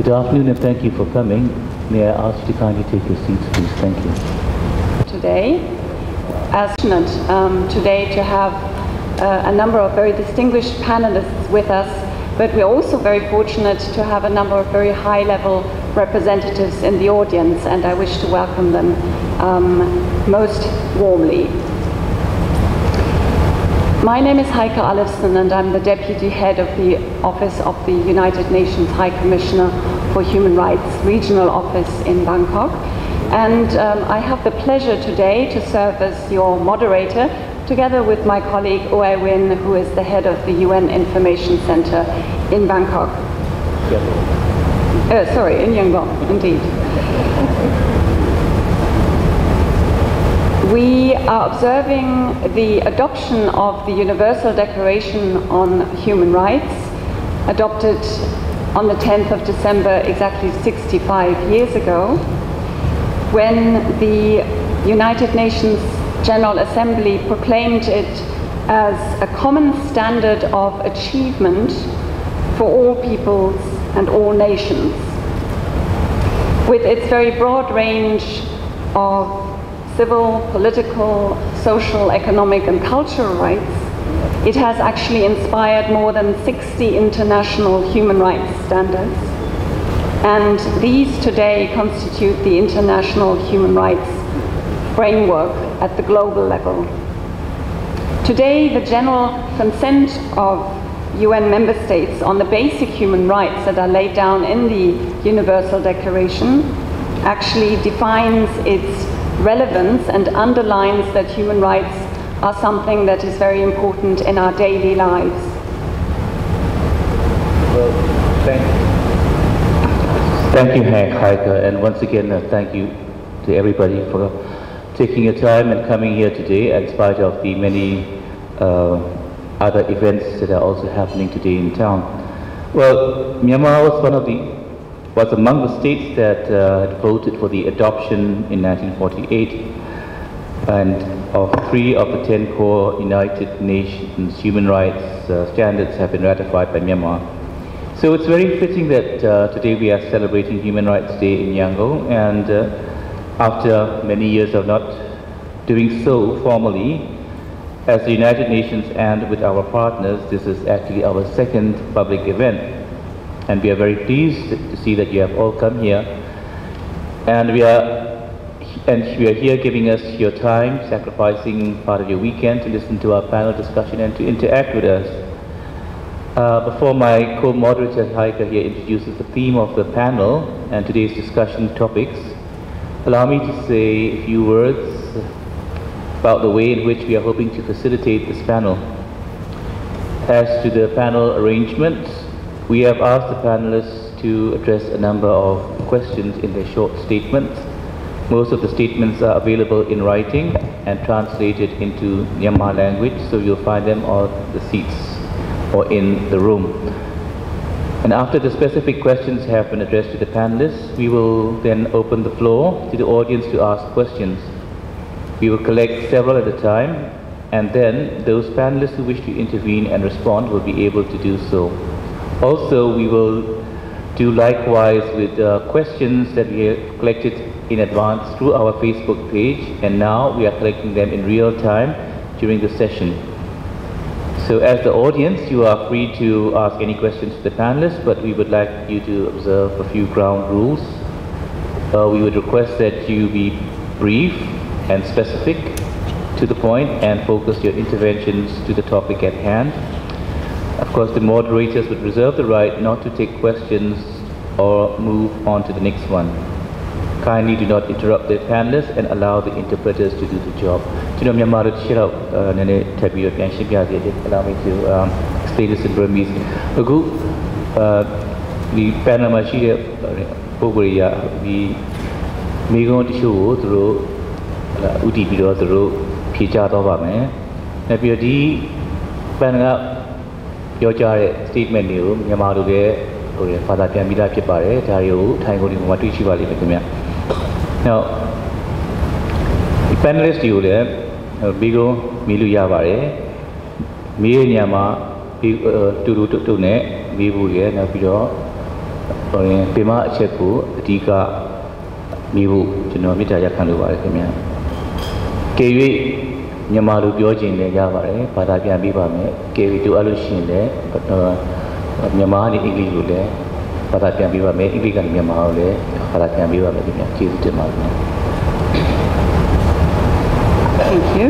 Good afternoon and thank you for coming. May I ask you to kindly take your seats, please? Thank you. Today, as today to have a number of very distinguished panelists with us, but we're also very fortunate to have a number of very high-level representatives in the audience, and I wish to welcome them most warmly. My name is Heike Alefsen, and I'm the Deputy Head of the Office of the United Nations High Commissioner for Human Rights Regional Office in Bangkok. And I have the pleasure today to serve as your moderator, together with my colleague Oai Win, who is the head of the UN Information Center in Bangkok. Sorry, in Yangon, indeed. We are observing the adoption of the Universal Declaration on Human Rights, adopted on the 10th of December, exactly 65 years ago, when the United Nations General Assembly proclaimed it as a common standard of achievement for all peoples and all nations. With its very broad range of civil, political, social, economic, and cultural rights, it has actually inspired more than 60 international human rights standards. And these today constitute the international human rights framework at the global level. Today, the general consent of UN member states on the basic human rights that are laid down in the Universal Declaration actually defines its relevance and underlines that human rights are something that is very important in our daily lives. Well, thank you, Heike, and once again, thank you to everybody for taking your time and coming here today, in spite of the many other events that are also happening today in town. Well, Myanmar was among the states that had voted for the adoption in 1948, and of 3 of the 10 core United Nations human rights standards have been ratified by Myanmar. So it's very fitting that today we are celebrating Human Rights Day in Yangon, and after many years of not doing so formally, as the United Nations and with our partners, this is actually our second public event. And we are very pleased to see that you have all come here, and we are here giving us your time, sacrificing part of your weekend to listen to our panel discussion and to interact with us. Before my co-moderator Heike here introduces the theme of the panel and today's discussion topics, allow me to say a few words about the way in which we are hoping to facilitate this panel. As to the panel arrangement, we have asked the panelists to address a number of questions in their short statements. Most of the statements are available in writing and translated into Myanmar language, so you'll find them on the seats or in the room. And after the specific questions have been addressed to the panelists, we will then open the floor to the audience to ask questions. We will collect several at a time, and then those panelists who wish to intervene and respond will be able to do so. Also, we will do likewise with questions that we have collected in advance through our Facebook page, and now we are collecting them in real time during the session. So as the audience, you are free to ask any questions to the panelists, but we would like you to observe a few ground rules. We would request that you be brief and specific, to the point, and focus your interventions to the topic at hand. Of course, the moderators would reserve the right not to take questions or move on to the next one. Kindly do not interrupt the panelists and allow the interpreters to do the job. Allow me to explain this in Burmese. The panel machine, the Megon show through UDP through Picha Obama. Napiodi panel. Your statement new, Yamaru, Father Camila Kipare, Tario, Tango, Matuchi Valley. Now, the panelists you there, Bigo, Milu Yavare, Mi Yama, Tune, Vivu, Napido, Pima Cheku, Dika Mivu, Genomita Yakanuva, Kewi Yamaru Biojin, the Yavare, Padapian Bibame, Kewi to Alushin there, but Yamani Igli, Padapian Bibame, Ibigan Yamale, Padapian Bibame, Kizu Demagna. Thank you.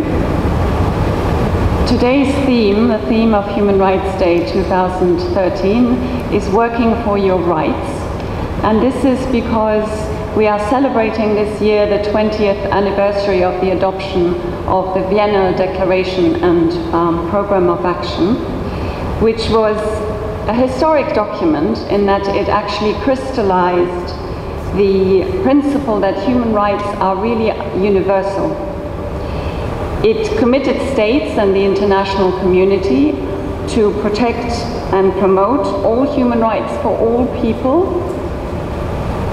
Today's theme, the theme of Human Rights Day 2013, is Working for Your Rights. And this is because we are celebrating this year the 20th anniversary of the adoption of the Vienna Declaration and Programme of Action, which was a historic document in that it actually crystallized the principle that human rights are really universal. It committed states and the international community to protect and promote all human rights for all people,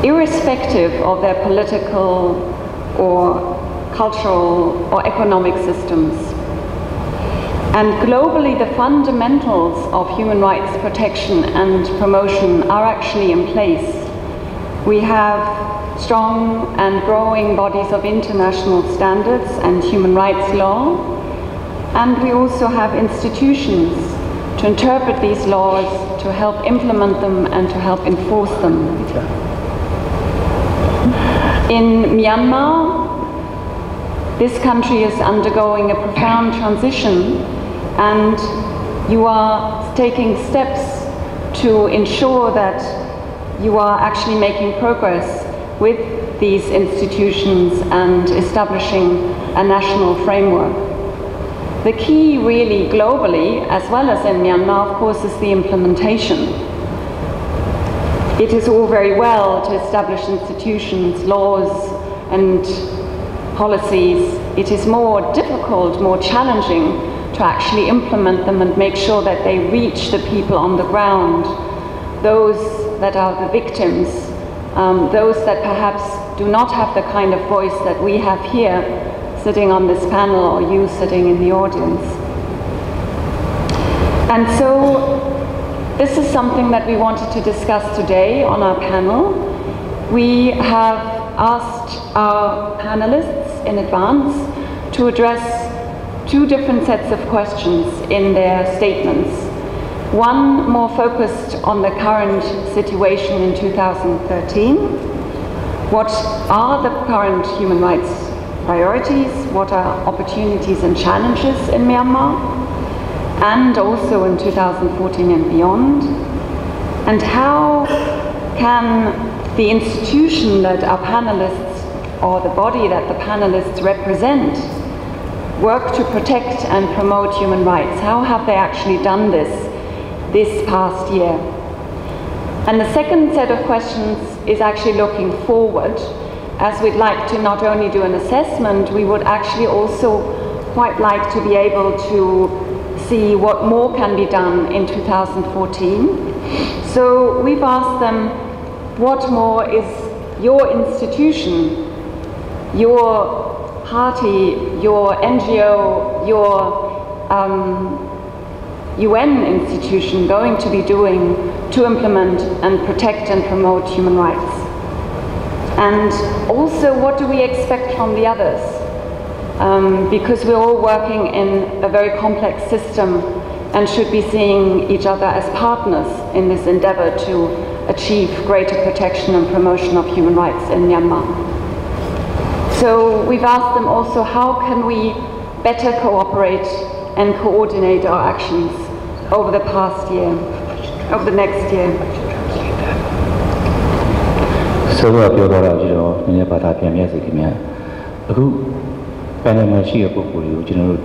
irrespective of their political or cultural or economic systems. And globally, the fundamentals of human rights protection and promotion are actually in place. We have strong and growing bodies of international standards and human rights law, and we also have institutions to interpret these laws, to help implement them and to help enforce them. In Myanmar, this country is undergoing a profound transition, and you are taking steps to ensure that you are actually making progress with these institutions and establishing a national framework. The key really globally, as well as in Myanmar, of course, is the implementation. It is all very well to establish institutions, laws, and policies. It is more difficult, more challenging to actually implement them and make sure that they reach the people on the ground, those that are the victims, those that perhaps do not have the kind of voice that we have here, sitting on this panel, or you sitting in the audience. And so, this is something that we wanted to discuss today on our panel. We have asked our panelists in advance to address two different sets of questions in their statements. One more focused on the current situation in 2013. What are the current human rights priorities? What are opportunities and challenges in Myanmar? And also in 2014 and beyond? And how can the institution that our panelists, or the body that the panelists represent, work to protect and promote human rights? How have they actually done this past year? And the second set of questions is actually looking forward, as we'd like to not only do an assessment, we would actually also quite like to be able to see what more can be done in 2014. So we've asked them, what more is your institution, your party, your NGO, your UN institution going to be doing to implement and protect and promote human rights? And also, what do we expect from the others? Because we're all working in a very complex system and should be seeing each other as partners in this endeavor to achieve greater protection and promotion of human rights in Myanmar. So we've asked them also, how can we better cooperate and coordinate our actions over the past year, over the next year? So we are in a Patapian music. Who Panama Shia Puku, General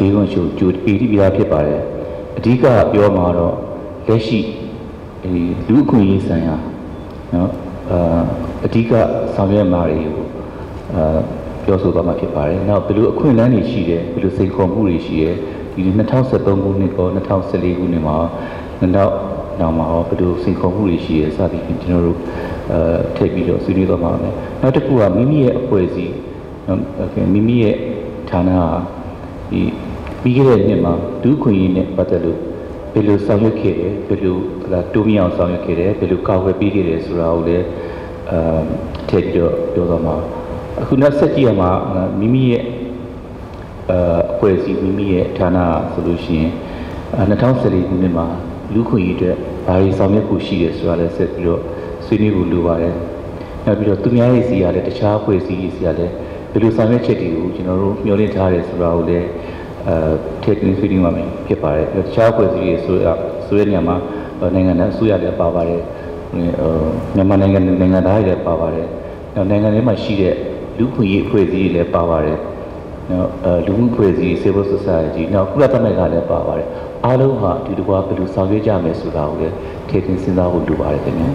Egon Shoot, Pia Pipare, Dika Biomaro, Leshi, Luku Isaya, Dika Samia Mari, Yosogama Pipare. Now, Pelu Quinani Shia, Pelu Sekomuri Shia, you didn't tell Satonguniko, Natal Sali Unima, and now Pelu Sekomuri Shia, Sadi General take me to Sunito Mame. Not to poor Mimi poesy, Mimi Tana, Miguel Nima, do Queen Patalu, ဘယ်လိုဆောင်ရွက်ခဲ့တယ်ဘယ်လိုတိုးမြင့်အောင်ဆောင်ရွက်ခဲ့တယ်ဘယ်လိုကာကွယ်ပေးခဲ့တယ်ဆိုတာကိုလည်းထည့်ပြီးတော့ပြောသွားမှာအခုနောက်ဆက်ကြည့်ရမှာမိမိရဲ့အဖွဲ့အစည်းမိမိရဲ့ဌာနဆိုလို့ရှိရင်2014ခုနှစ်မှာလူခွင့်ရေးအတွက်ဘာတွေဆောင်ရွက်ဖို့ရှိတယ်ဆိုတာလည်းဆက်ပြီးတော့ဆွေးနွေးဖို့လိုပါတယ်နောက်ပြီးတော့သူများရဲ့စီကလည်းတခြားအဖွဲ့အစည်းတွေစီကလည်းဘယ်လိုဆောင်ရွက်ချက်တွေကိုကျွန်တော်တို့မျှော်လင့်ထားတယ်ဆိုတာကိုလည်းထည့်သွင်းဆွေးနွေးမှာဖြစ်ပါတယ်တခြားအဖွဲ့အစည်းတွေဆိုတဲ့နေရာမှာနိုင်ငံသားအစိုးရလည်းပါပါတယ်မြန်မာနိုင်ငံသားတွေလည်းပါပါတယ်နောက်နိုင်ငံထဲမှာရှိတဲ့လူခွင့်ရေးအဖွဲ့အစည်းတွေလည်းပါပါတယ်နောက်လူမှုအဖွဲ့အစည်း civil society နောက်ကုလသမဂ္ဂလည်းပါပါတယ်အားလုံးဟာဒီတစ်ကွာဘယ်လိုဆောင်ရွက်ကြမယ်ဆိုတာကိုလည်းထည့်သွင်းစဉ်းစားဖို့လိုပါတယ်ခင်ဗျာ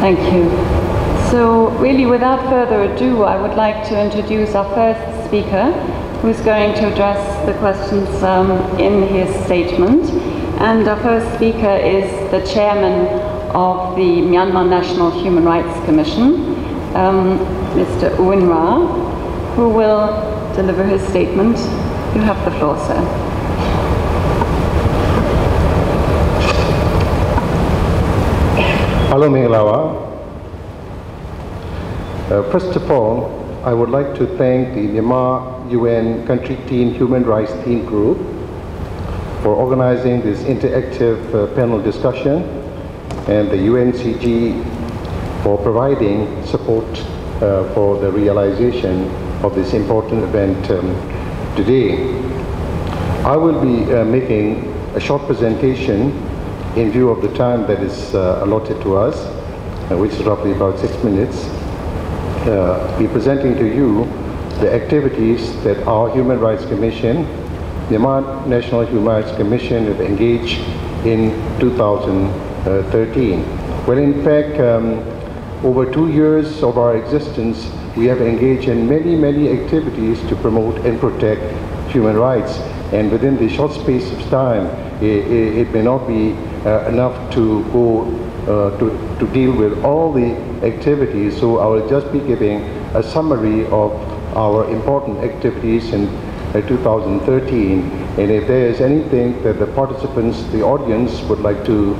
Thank you. So really without further ado I would like to introduce our first speaker who's going to address the questions in his statement, and our first speaker is the chairman of the Myanmar National Human Rights Commission, Mr. Uin Ra, who will deliver his statement. You have the floor, sir. Hello, Minglawa. First of all, I would like to thank the Myanmar UN Country Team Human Rights Team Group for organizing this interactive panel discussion, and the UNCG for providing support for the realization of this important event today. I will be making a short presentation in view of the time that is allotted to us, which is roughly about 6 minutes. Be presenting to you the activities that our Human Rights Commission, Myanmar National Human Rights Commission, have engaged in 2013. Well, in fact, over 2 years of our existence, we have engaged in many activities to promote and protect human rights. And within the short space of time, it may not be enough to go to deal with all the activities. So I will just be giving a summary of our important activities in 2013. And if there is anything that the participants, the audience would like to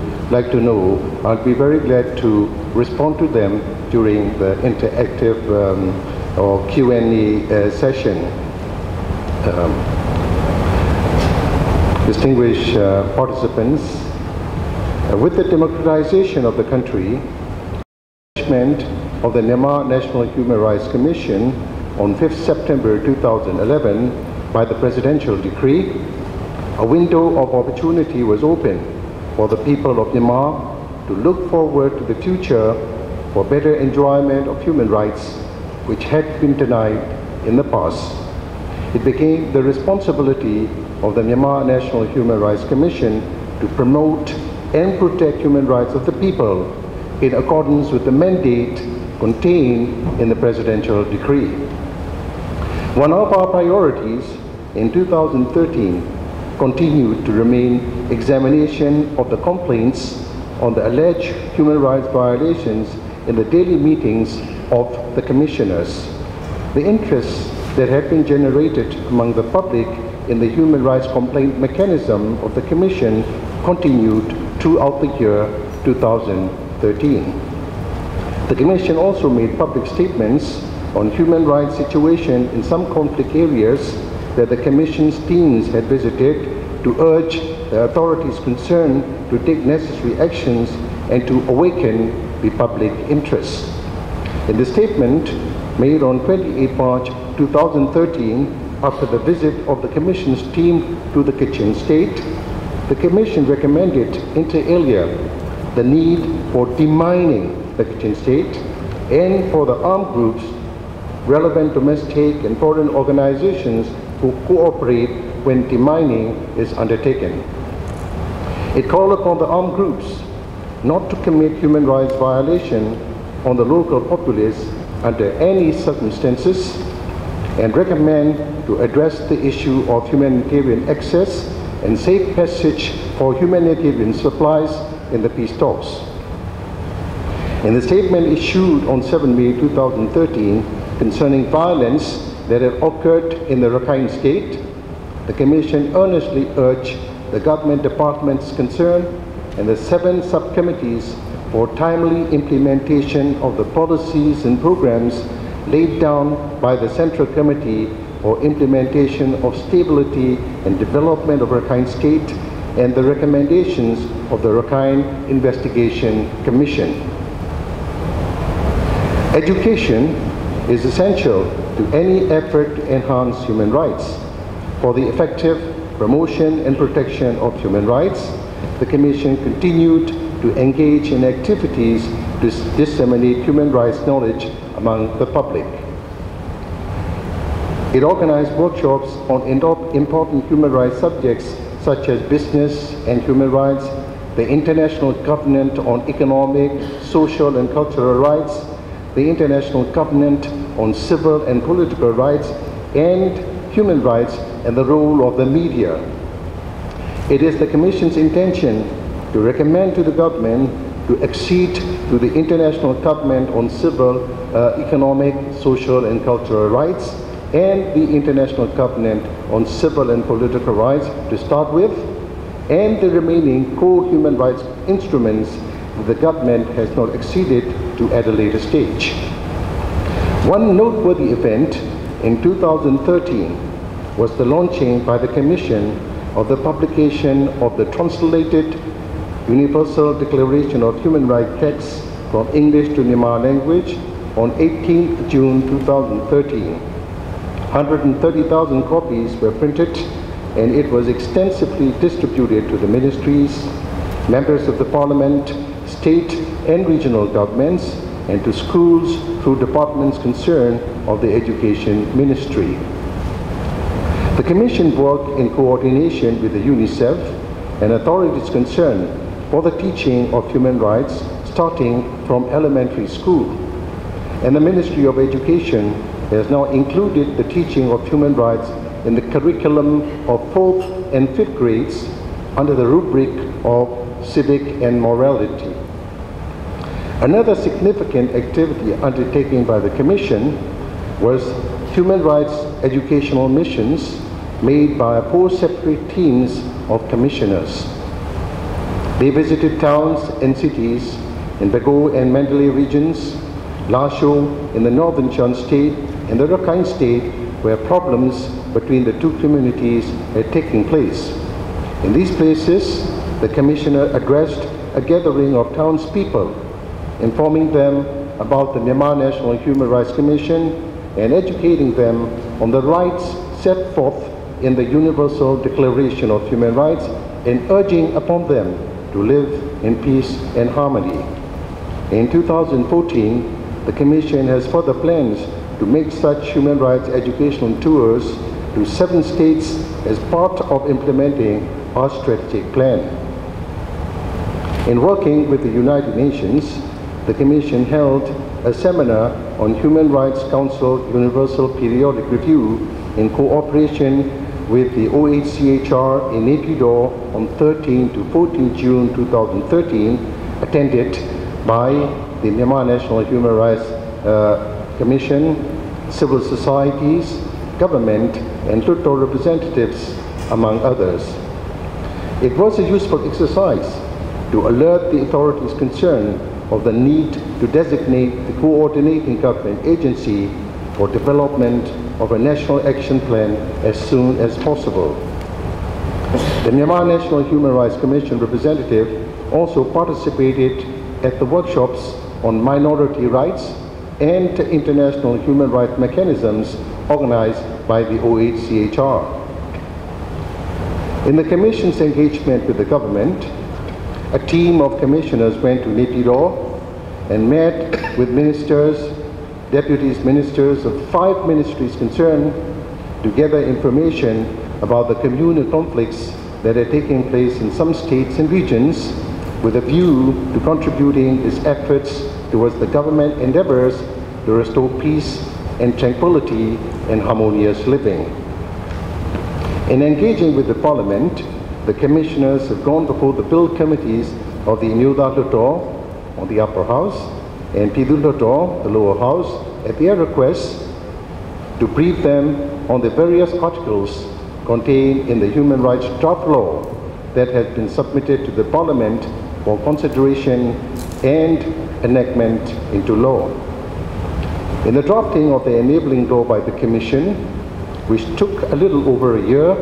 know, I'll be very glad to respond to them during the interactive or Q&A session. Distinguished participants, with the democratization of the country, establishment of the Myanmar National Human Rights Commission on 5th September 2011 by the presidential decree, a window of opportunity was open for the people of Myanmar to look forward to the future for better enjoyment of human rights which had been denied in the past. It became the responsibility of the Myanmar National Human Rights Commission to promote and protect human rights of the people in accordance with the mandate contained in the presidential decree. One of our priorities in 2013 continued to remain examination of the complaints on the alleged human rights violations in the daily meetings of the commissioners. The interest that had been generated among the public in the human rights complaint mechanism of the Commission continued throughout the year 2013. The Commission also made public statements on human rights situation in some conflict areas that the Commission's teams had visited to urge the authorities concerned to take necessary actions and to awaken the public interest. In the statement made on 28 March 2013, after the visit of the Commission's team to the Kachin State, the Commission recommended inter alia the need for demining the Kachin State and for the armed groups, relevant domestic and foreign organizations who cooperate when demining is undertaken. It called upon the armed groups not to commit human rights violation on the local populace under any circumstances, and recommend to address the issue of humanitarian access and safe passage for humanitarian supplies in the peace talks. In the statement issued on 7 May 2013 concerning violence that had occurred in the Rakhine State, the Commission earnestly urged the government departments concerned and the 7 subcommittees for timely implementation of the policies and programs laid down by the Central Committee for Implementation of Stability and Development of Rakhine State and the recommendations of the Rakhine Investigation Commission. Education is essential to any effort to enhance human rights. For the effective promotion and protection of human rights, the Commission continued to engage in activities to disseminate human rights knowledge among the public. It organized workshops on important human rights subjects such as business and human rights, the International Covenant on Economic, Social and Cultural Rights, the International Covenant on Civil and Political Rights, and human rights and the role of the media. It is the Commission's intention to recommend to the government to accede to the International Covenant on Civil, Economic, Social and Cultural Rights and the International Covenant on Civil and Political Rights to start with, and the remaining core human rights instruments the government has not acceded to at a later stage. One noteworthy event in 2013 was the launching by the Commission of the publication of the translated Universal Declaration of Human Rights text from English to Myanmar language on 18th June 2013. 130,000 copies were printed and it was extensively distributed to the ministries, members of the Parliament, state and regional governments, and to schools through departments concerned of the Education Ministry. The Commission worked in coordination with the UNICEF and authorities concerned for the teaching of human rights starting from elementary school. And the Ministry of Education has now included the teaching of human rights in the curriculum of 4th and 5th grades under the rubric of civic and morality. Another significant activity undertaken by the Commission was human rights educational missions made by 4 separate teams of commissioners. They visited towns and cities in Bago and Mandalay regions, Lasho in the northern Shan state, and the Rakhine state, where problems between the two communities had taken place. In these places, the Commissioner addressed a gathering of townspeople, informing them about the Myanmar National Human Rights Commission and educating them on the rights set forth in the Universal Declaration of Human Rights and urging upon them to live in peace and harmony. In 2014, the Commission has further plans to make such human rights educational tours to 7 states as part of implementing our strategic plan. In working with the United Nations, the Commission held a seminar on Human Rights Council Universal Periodic Review in cooperation with the OHCHR in Naypyidaw on 13 to 14 June 2013, attended by the Myanmar National Human Rights Commission, civil societies, government, and Tutto representatives, among others. It was a useful exercise to alert the authorities concerned of the need to designate the coordinating government agency for development of a national action plan as soon as possible. The Myanmar National Human Rights Commission representative also participated at the workshops on minority rights and international human rights mechanisms organized by the OHCHR. In the Commission's engagement with the government, a team of commissioners went to Naypyidaw and met with ministers, deputies ministers of 5 ministries concerned to gather information about the communal conflicts that are taking place in some states and regions with a view to contributing its efforts towards the government endeavors to restore peace and tranquility and harmonious living. In engaging with the Parliament, the commissioners have gone before the bill committees of the Nyuda Luto on the upper house and Pidul Luto, the lower house, at their request to brief them on the various articles contained in the human rights draft law that has been submitted to the Parliament for consideration and enactment into law. In the drafting of the enabling law by the Commission, which took a little over a year,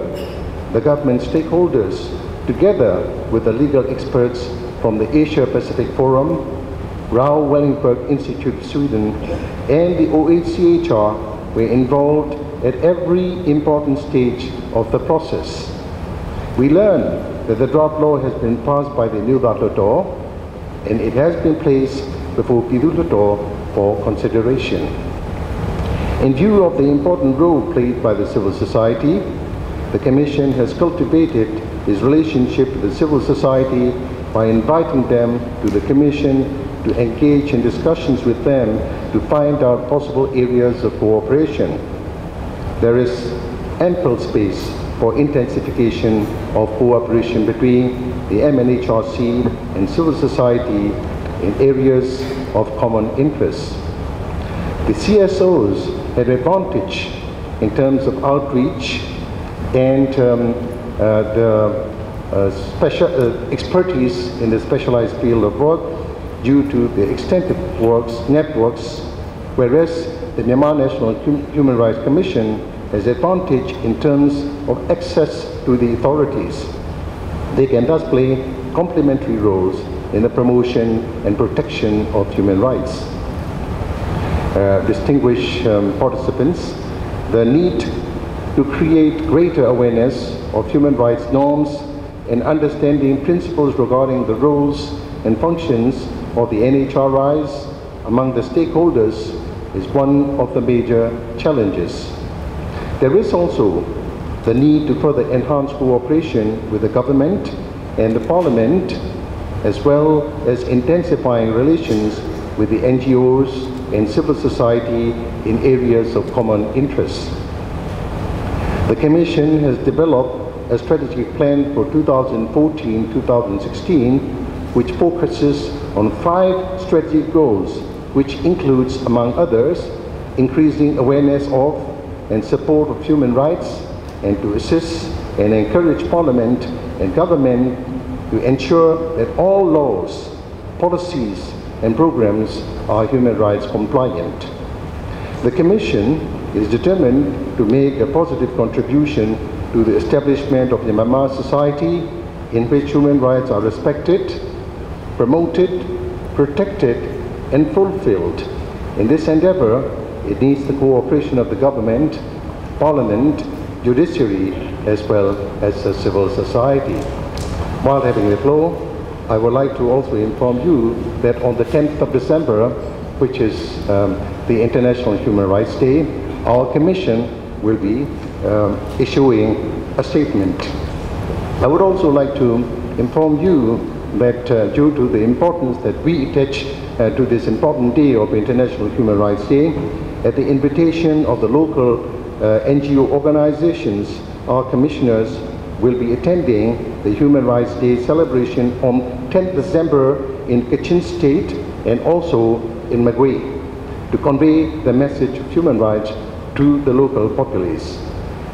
the government stakeholders, together with the legal experts from the Asia Pacific Forum, Raoul Wallenberg Institute of Sweden, and the OHCHR, were involved at every important stage of the process. We learned that the draft law has been passed by the New Law, and it has been placed before Law for consideration. In view of the important role played by the civil society, the Commission has cultivated its relationship with the civil society by inviting them to the Commission to engage in discussions with them to find out possible areas of cooperation. There is ample space for intensification of cooperation between the MNHRC and civil society in areas of common interest. The CSOs had advantage in terms of outreach and the expertise in the specialized field of work due to the extensive networks, whereas the Myanmar National Human Rights Commission has advantage in terms of access to the authorities. They can thus play complementary roles in the promotion and protection of human rights. Distinguished participants, the need to create greater awareness of human rights norms and understanding principles regarding the roles and functions of the NHRIs among the stakeholders is one of the major challenges. There is also the need to further enhance cooperation with the government and the Parliament, as well as intensifying relations with the NGOs and civil society in areas of common interest. The Commission has developed a strategic plan for 2014-2016, which focuses on 5 strategic goals, which includes, among others, increasing awareness of and support of human rights, and to assist and encourage Parliament and government to ensure that all laws, policies, and programs are human rights compliant. The Commission is determined to make a positive contribution to the establishment of a Myanmar society in which human rights are respected, promoted, protected, and fulfilled. In this endeavor, it needs the cooperation of the government, Parliament, judiciary, as well as the civil society. While having the floor, I would like to also inform you that on the 10th of December, which is the International Human Rights Day, our Commission will be issuing a statement. I would also like to inform you that due to the importance that we attach to this important day of International Human Rights Day, at the invitation of the local NGO organizations, our commissioners will be attending the Human Rights Day celebration on 10th December in Kachin State and also in Magui to convey the message of human rights to the local populace.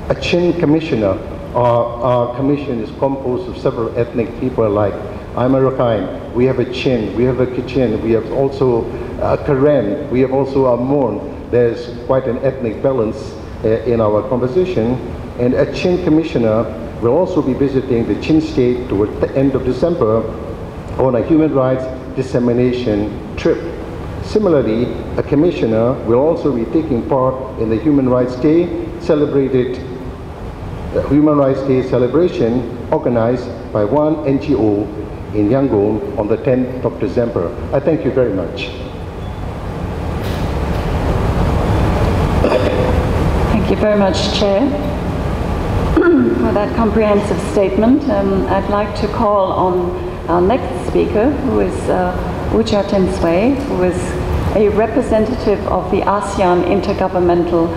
A Chin commissioner, our commission is composed of several ethnic people like I'm a Rakhine, we have a Chin, we have a Kachin, we have also a Karen, we have also a Mon. There's quite an ethnic balance in our conversation, and a Chin commissioner will also be visiting the Chin state towards the end of December on a human rights dissemination trip. Similarly, a commissioner will also be taking part in the Human Rights Day celebration organized by one NGO in Yangon on the 10th of December. I thank you very much. Thank you very much, Chair, for that comprehensive statement. I'd like to call on our next speaker, who is Ucha Tensway, who is a representative of the ASEAN Intergovernmental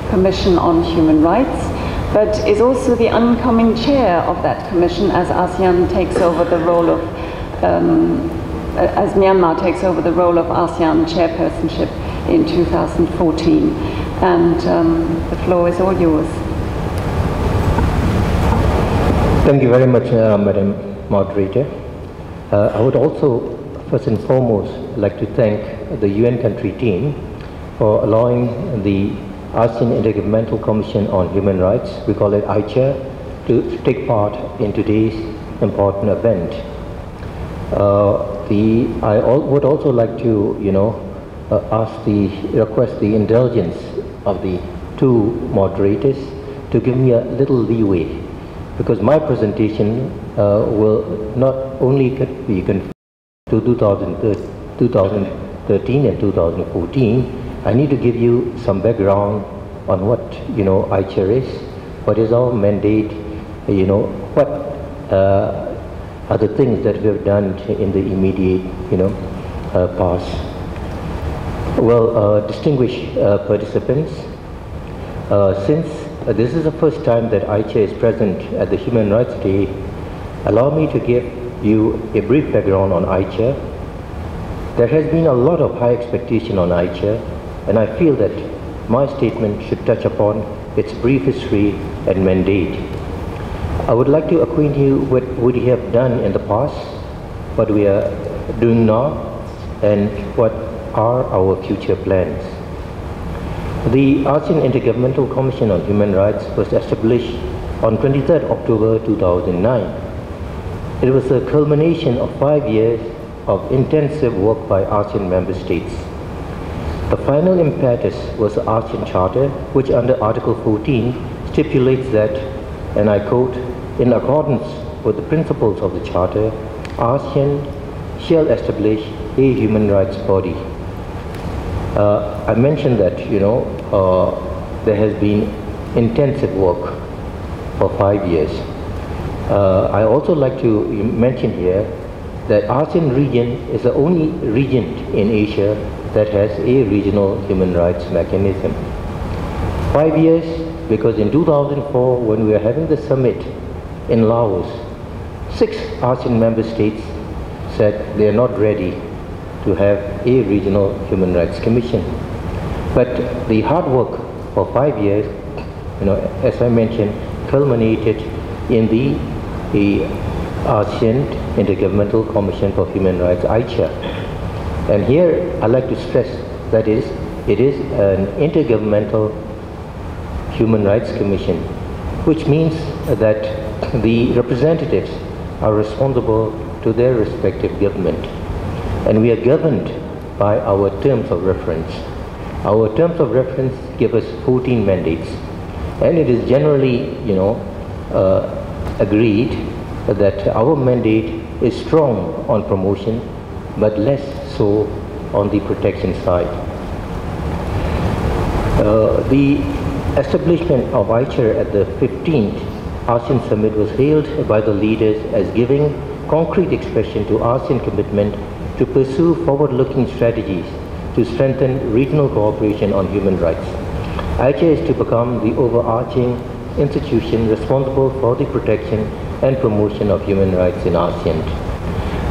Commission on Human Rights, but is also the oncoming chair of that commission as ASEAN takes over the role of, as Myanmar takes over the role of ASEAN chairpersonship in 2014. And the floor is all yours. Thank you very much, Madam Moderator. I would also, first and foremost, like to thank the UN country team for allowing the ASEAN Intergovernmental Commission on Human Rights, we call it AICHA, to take part in today's important event. I would also like to, request the indulgence of the two moderators to give me a little leeway, because my presentation will not only be confined to 2013 and 2014. I need to give you some background on what AICHA is, what is our mandate, what are the things that we have done in the immediate past. Well, distinguished participants, since this is the first time that AICHA is present at the Human Rights Day, allow me to give you a brief background on AICHA. There has been a lot of high expectation on AICHA, and I feel that my statement should touch upon its brief history and mandate. I would like to acquaint you with what we have done in the past, what we are doing now, and what are our future plans. The ASEAN Intergovernmental Commission on Human Rights was established on 23rd October 2009. It was a culmination of 5 years of intensive work by ASEAN member states. The final impetus was the ASEAN Charter, which under Article 14 stipulates that, and I quote, "In accordance with the principles of the Charter, ASEAN shall establish a human rights body." I mentioned that, there has been intensive work for 5 years. I also like to mention here that ASEAN region is the only region in Asia that has a regional human rights mechanism. 5 years, because in 2004, when we were having the summit in Laos, 6 ASEAN member states said they are not ready to have a regional human rights commission. But the hard work for 5 years, as I mentioned, culminated in the ASEAN Intergovernmental Commission for Human Rights, AICHA. And here I'd like to stress that it is an intergovernmental human rights commission, which means that the representatives are responsible to their respective government. And we are governed by our terms of reference. Our terms of reference give us 14 mandates. And it is generally, agreed that our mandate is strong on promotion, but less so on the protection side. The establishment of AICHA at the 15th ASEAN Summit was hailed by the leaders as giving concrete expression to ASEAN commitment to pursue forward-looking strategies to strengthen regional cooperation on human rights. AICHA is to become the overarching institution responsible for the protection and promotion of human rights in ASEAN.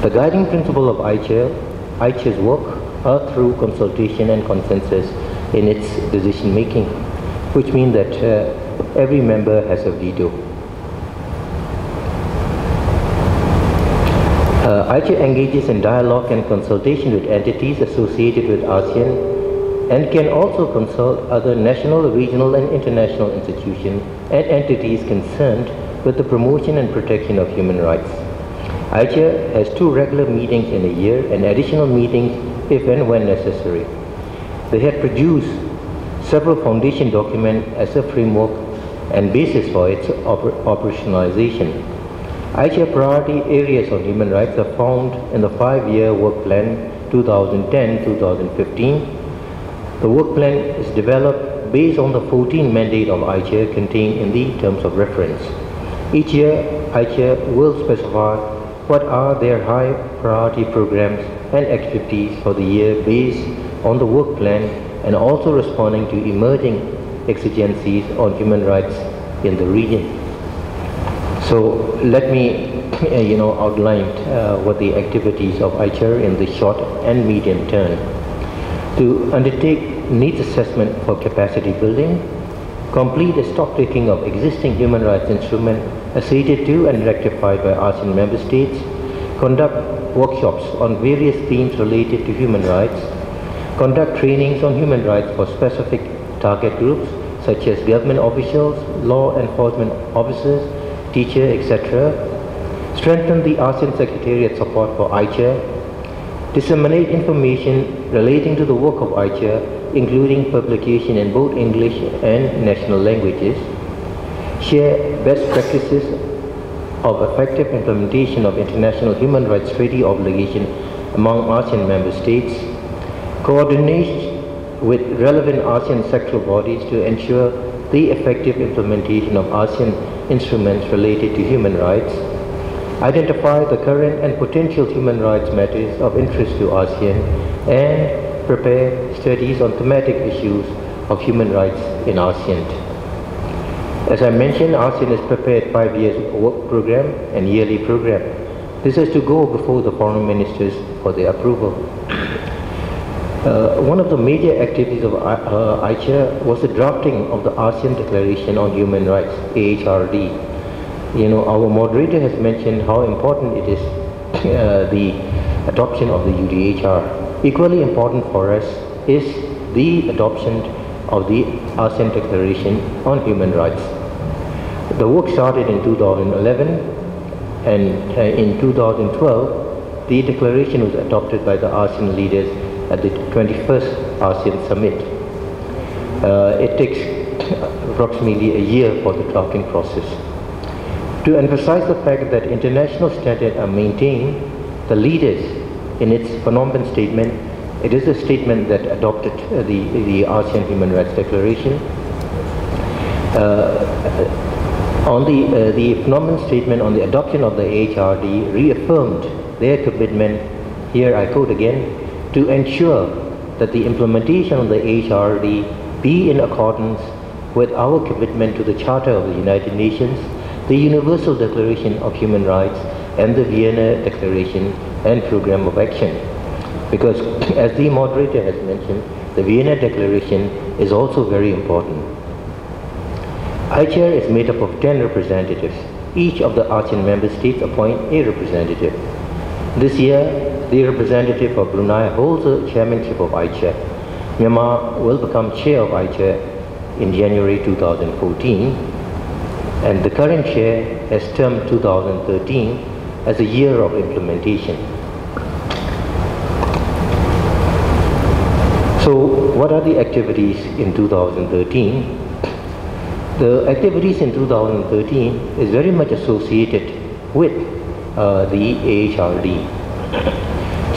The guiding principle of AICHA's work are through consultation and consensus in its decision making, which means that every member has a veto. AICHA engages in dialogue and consultation with entities associated with ASEAN and can also consult other national, regional and international institutions and entities concerned with the promotion and protection of human rights. AICHA has 2 regular meetings in a year and additional meetings if and when necessary. They have produced several foundation documents as a framework and basis for its operationalization. AICHA priority areas on human rights are found in the 5-year work plan 2010-2015. The work plan is developed based on the 14 mandate of AICHA contained in the terms of reference. Each year, AICHA will specify what are their high priority programs and activities for the year based on the work plan and also responding to emerging exigencies on human rights in the region. So let me outline what the activities of AICHA in the short and medium term. To undertake needs assessment for capacity building, complete a stocktaking of existing human rights instruments acceded to and rectified by ASEAN member states, conduct workshops on various themes related to human rights, conduct trainings on human rights for specific target groups such as government officials, law enforcement officers, teachers, etc., strengthen the ASEAN Secretariat support for AICHA, disseminate information relating to the work of AICHA, including publication in both English and national languages, share best practices of effective implementation of international human rights treaty obligation among ASEAN member states, coordinate with relevant ASEAN sectoral bodies to ensure the effective implementation of ASEAN instruments related to human rights, identify the current and potential human rights matters of interest to ASEAN, and prepare studies on thematic issues of human rights in ASEAN. As I mentioned, ASEAN has prepared 5 years work program and yearly program. This is to go before the foreign ministers for their approval. One of the major activities of AICHA was the drafting of the ASEAN Declaration on Human Rights, AHRD. You know, our moderator has mentioned how important it is, the adoption of the UDHR. Equally important for us is the adoption of the ASEAN Declaration on Human Rights. The work started in 2011, and in 2012, the declaration was adopted by the ASEAN leaders at the 21st ASEAN Summit. It takes approximately a year for the drafting process. To emphasize the fact that international standards are maintained, the leaders, in its Phnom Penh statement, it is a statement that adopted the ASEAN Human Rights Declaration. The Phnom Penh statement on the adoption of the AHRD reaffirmed their commitment, here I quote again, to ensure that the implementation of the AHRD be in accordance with our commitment to the Charter of the United Nations, the Universal Declaration of Human Rights, and the Vienna Declaration and Program of Action. Because, as the moderator has mentioned, the Vienna Declaration is also very important. AICHA is made up of 10 representatives. Each of the ASEAN member states appoint a representative. This year, the representative of Brunei holds the chairmanship of AICHA. Myanmar will become chair of AICHA in January 2014, and the current chair has termed 2013 as a year of implementation. So, what are the activities in 2013? The activities in 2013 is very much associated with the AHRD.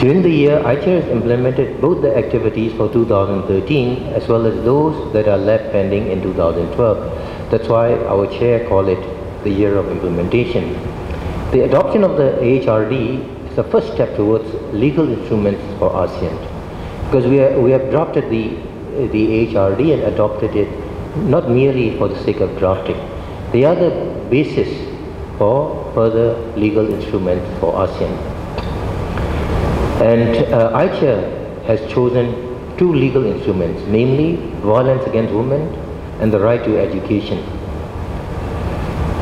During the year, AICHA has implemented both the activities for 2013 as well as those that are left pending in 2012. That's why our chair called it the year of implementation. The adoption of the AHRD is the first step towards legal instruments for ASEAN, because we have drafted the AHRD and adopted it not merely for the sake of drafting. They are the basis for further legal instruments for ASEAN. And AICHA has chosen 2 legal instruments, namely violence against women and the right to education.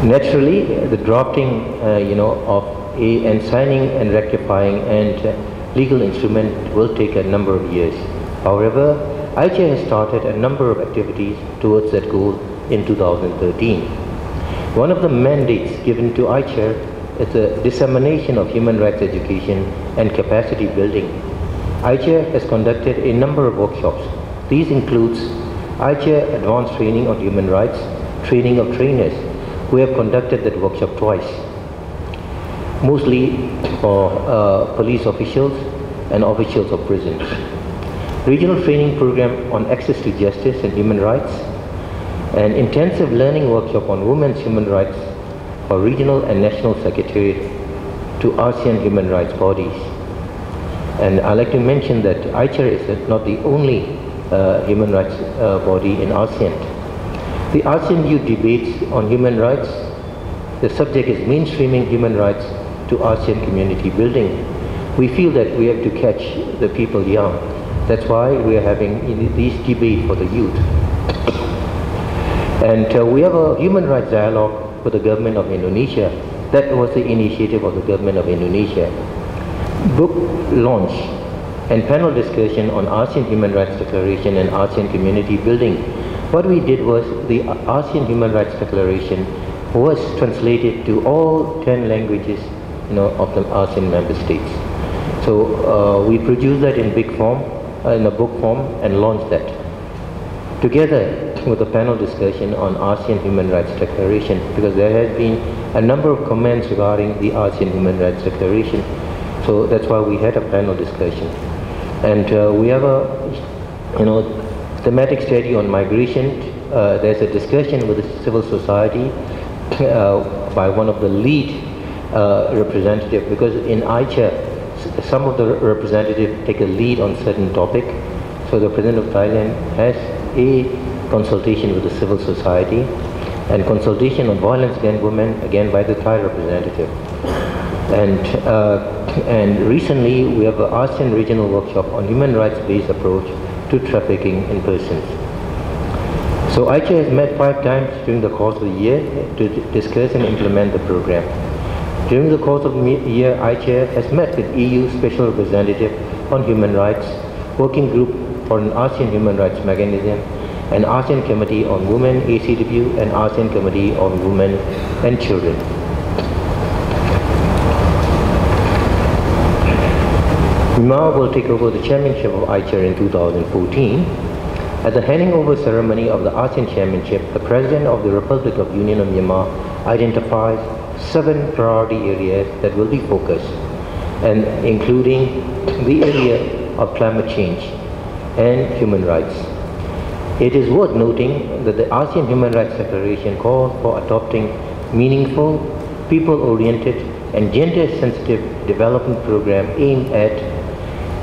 Naturally, the drafting, and signing and rectifying and legal instrument will take a number of years. However, AICHA has started a number of activities towards that goal in 2013. One of the mandates given to AICHA is the dissemination of human rights education and capacity building. AICHA has conducted a number of workshops. These includes AICHA Advanced Training on Human Rights, Training of Trainers. We have conducted that workshop twice, mostly for police officials and officials of prisons. Regional training program on access to justice and human rights, an intensive learning workshop on women's human rights for regional and national secretariat to ASEAN human rights bodies. And I'd like to mention that AICHA is not the only human rights body in ASEAN. The ASEAN Youth Debates on Human Rights, the subject is mainstreaming human rights to ASEAN community building. We feel that we have to catch the people young. That's why we are having these debates for the youth. And we have a human rights dialogue with the government of Indonesia. That was the initiative of the government of Indonesia. Book launch and panel discussion on ASEAN Human Rights Declaration and ASEAN Community Building. What we did was the ASEAN Human Rights Declaration was translated to all 10 languages, of the ASEAN member states. So we produced that in big form, in a book form, and launched that. Together with a panel discussion on ASEAN Human Rights Declaration, because there has been a number of comments regarding the ASEAN Human Rights Declaration. So that's why we had a panel discussion. And we have a, thematic study on migration. There's a discussion with the civil society by one of the lead representatives, because in ICHA, some of the representatives take a lead on certain topic. So the President of Thailand has a consultation with the civil society and consultation on violence against women, again by the Thai representative. And recently we have an ASEAN regional workshop on human rights-based approach to trafficking in persons. So ICHA has met 5 times during the course of the year to discuss and implement the program. During the course of the year, ICHA has met with EU Special Representative on Human Rights, Working Group for an ASEAN Human Rights Mechanism, and ASEAN Committee on Women, ACW, and ASEAN Committee on Women and Children. Myanmar will take over the chairmanship of ICHA in 2014. At the handing over ceremony of the ASEAN chairmanship, the President of the Republic of Union of Myanmar identifies 7 priority areas that will be focused, and including the area of climate change and human rights. It is worth noting that the ASEAN Human Rights Declaration calls for adopting meaningful, people-oriented and gender-sensitive development program aimed at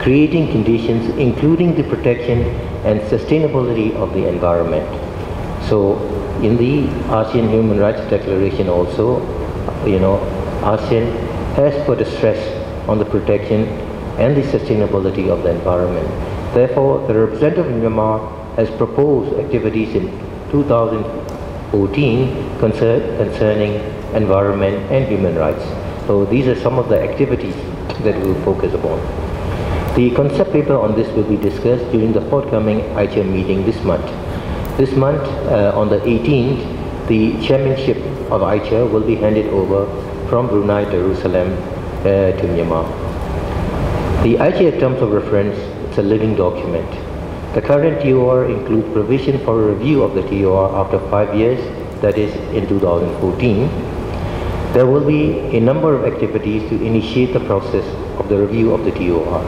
creating conditions including the protection and sustainability of the environment. So in the ASEAN Human Rights Declaration also, ASEAN has put a stress on the protection and the sustainability of the environment. Therefore, the representative of Myanmar has proposed activities in 2014 concerning environment and human rights. So these are some of the activities that we will focus upon. The concept paper on this will be discussed during the forthcoming ICHA meeting this month. This month, on the 18th, the chairmanship of ICHA will be handed over from Brunei Darussalam to Myanmar. The ICHA Terms of Reference is a living document. The current TOR includes provision for a review of the TOR after 5 years, that is in 2014. There will be a number of activities to initiate the process of the review of the TOR.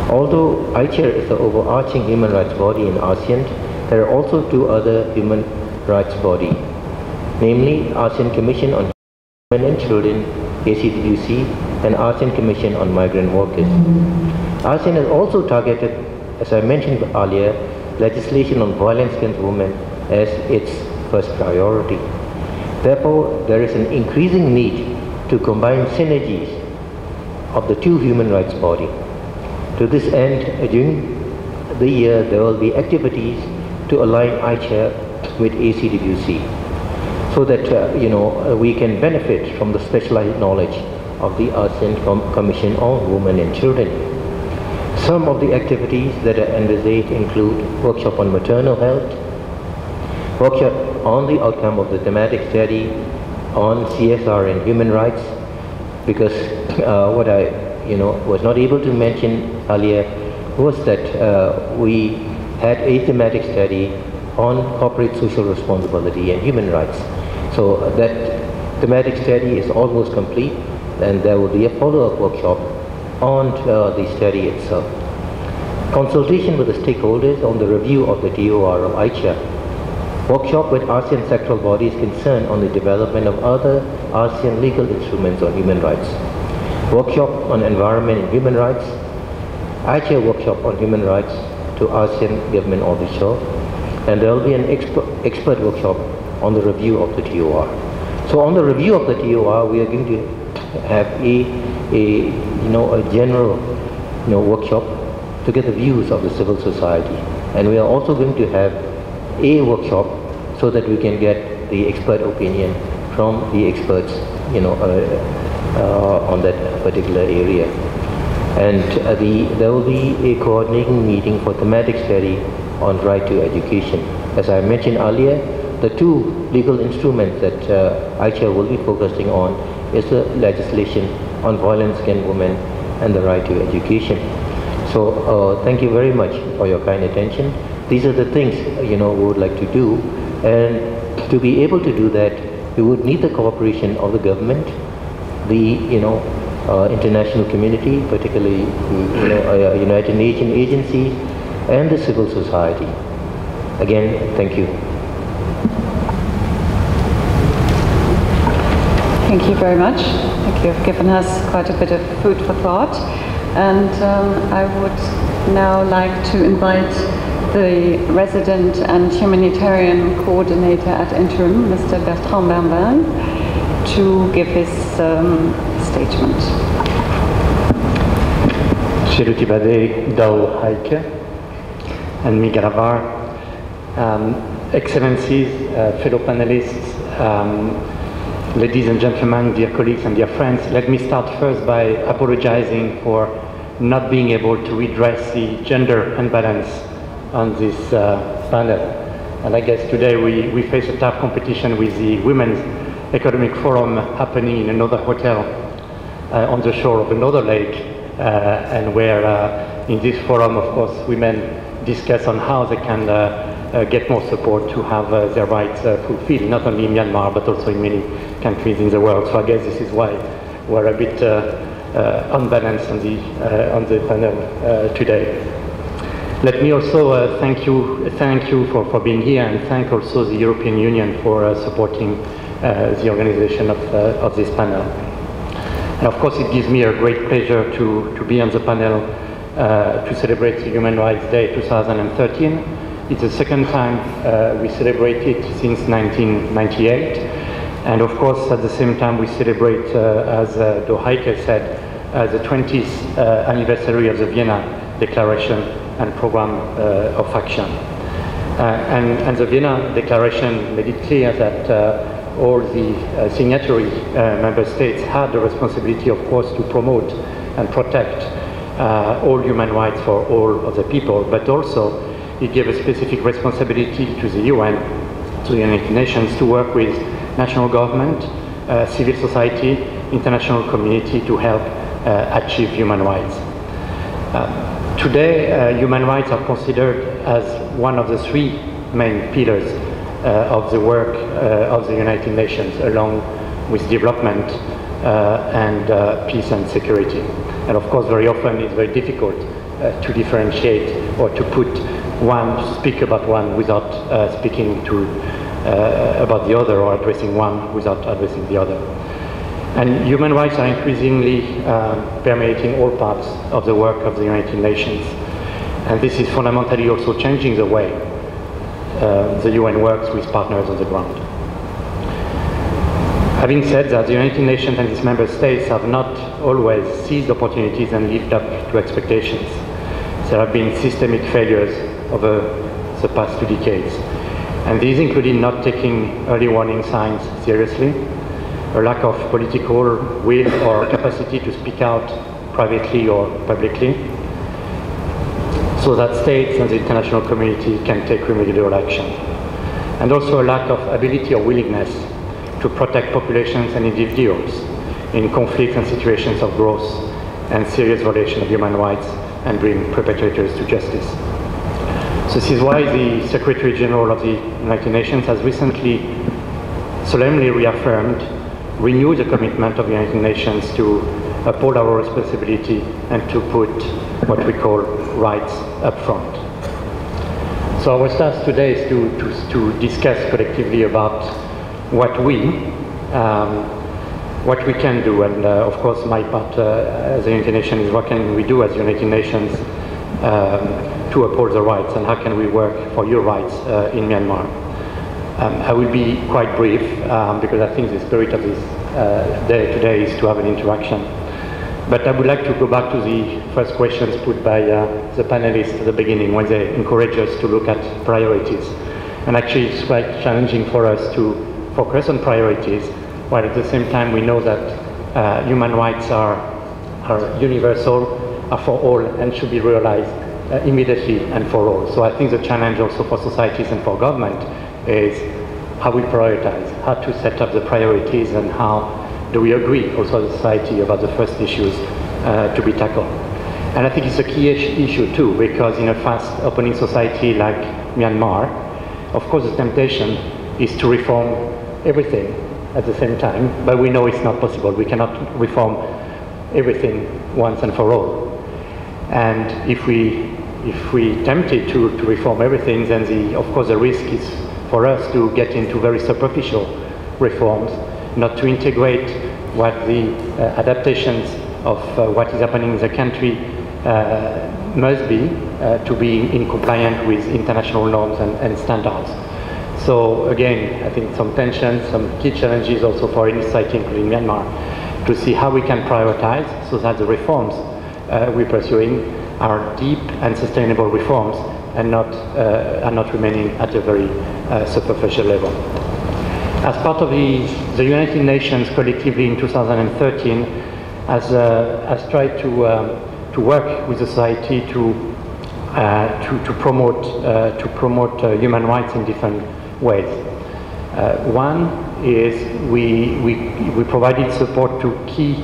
Although ICHA is the overarching human rights body in ASEAN, there are also 2 other human rights bodies, namely ASEAN Commission on Women and Children, ACWC, and ASEAN Commission on Migrant Workers. ASEAN has also targeted, as I mentioned earlier, legislation on violence against women as its first priority. Therefore, there is an increasing need to combine synergies of the 2 human rights bodies. To this end, during the year, there will be activities to align ICHA with ACWC, so that we can benefit from the specialized knowledge of the ASEAN Commission on Women and Children. Some of the activities that are envisaged include workshop on maternal health, workshop on the outcome of the thematic study on CSR and human rights, because what I was not able to mention earlier was that we had a thematic study on corporate social responsibility and human rights. So that thematic study is almost complete, and there will be a follow-up workshop on the study itself. Consultation with the stakeholders on the review of the TOR of ICHA. Workshop with ASEAN sectoral bodies concerned on the development of other ASEAN legal instruments on human rights. Workshop on environment and human rights. ICHA workshop on human rights to ASEAN government official. And there will be an expert workshop on the review of the TOR. So on the review of the TOR, we are going to have a general workshop to get the views of the civil society, and we are also going to have a workshop so that we can get the expert opinion from the experts, on that particular area. And there will be a coordinating meeting for thematic study on right to education. As I mentioned earlier, the two legal instruments that ICHA will be focusing on is the legislation on violence against women and the right to education. So thank you very much for your kind attention. These are the things we would like to do, and to be able to do that, we would need the cooperation of the government, the international community, particularly the United Nations agencies, and the civil society. Again, thank you. Thank you very much. Thank you. You've given us quite a bit of food for thought. And I would now like to invite the resident and humanitarian coordinator at Interim, Mr. Bertrand Bernbin, to give his statement. Shirutibade Dao Haike and Migravar, Excellencies, fellow panelists, ladies and gentlemen, dear colleagues and dear friends, let me start first by apologizing for not being able to redress the gender imbalance on this panel. And I guess today we face a tough competition with the Women's Economic Forum happening in another hotel on the shore of another lake, and where in this forum, of course, women discuss on how they can get more support to have their rights fulfilled, not only in Myanmar, but also in many countries in the world. So I guess this is why we're a bit unbalanced on the panel today. Let me also thank you for being here, and thank also the European Union for supporting the organization of this panel. And of course, it gives me a great pleasure to be on the panel to celebrate the Human Rights Day 2013. It's the second time we celebrate it since 1998. And of course, at the same time, we celebrate, as Do Haike said, the 20th anniversary of the Vienna Declaration and Program of Action. And the Vienna Declaration made it clear that all the signatory member states had the responsibility, of course, to promote and protect all human rights for all of the people, but also it gave a specific responsibility to the UN, to the United Nations, to work with national government, civil society, international community to help achieve human rights. Today, human rights are considered as one of the three main pillars of the work of the United Nations, along with development and peace and security. And of course, very often it's very difficult to differentiate or to speak about one without speaking about the other, or addressing one without addressing the other. And human rights are increasingly permeating all parts of the work of the United Nations. And this is fundamentally also changing the way the UN works with partners on the ground. Having said that, the United Nations and its member states have not always seized opportunities and lived up to expectations. There have been systemic failures over the past 2 decades. And these included not taking early warning signs seriously, a lack of political will or capacity to speak out privately or publicly, so that states and the international community can take remedial action. And also a lack of ability or willingness to protect populations and individuals in conflicts and situations of growth and serious violation of human rights, and bring perpetrators to justice. So this is why the Secretary General of the United Nations has recently solemnly renewed the commitment of the United Nations to uphold our responsibility and to put what we call rights up front. So our task today is to discuss collectively about what we can do, and of course my part as the United Nations is what can we do as United Nations to uphold the rights, and how can we work for your rights in Myanmar. I will be quite brief because I think the spirit of this day today is to have an interaction. But I would like to go back to the first questions put by the panelists at the beginning, when they encourage us to look at priorities. And actually it's quite challenging for us to focus on priorities, while at the same time we know that human rights are universal, are for all, and should be realized immediately and for all. So I think the challenge also for societies and for government is how we prioritize, how to set up the priorities, and how do we agree also as a society about the first issues to be tackled. And I think it's a key issue too, because in a fast opening society like Myanmar, of course the temptation is to reform everything at the same time, but we know it's not possible. We cannot reform everything once and for all. And if we tempted to reform everything, then of course the risk is for us to get into very superficial reforms, not to integrate what the adaptations of what is happening in the country must be to be in compliance with international norms and standards. So again, I think some tensions, some key challenges also for any society, including Myanmar, to see how we can prioritize so that the reforms we're pursuing are deep and sustainable reforms and not remaining at a very superficial level. As part of the United Nations collectively in 2013 has tried to work with society to promote human rights in different ways. One is we provided support to key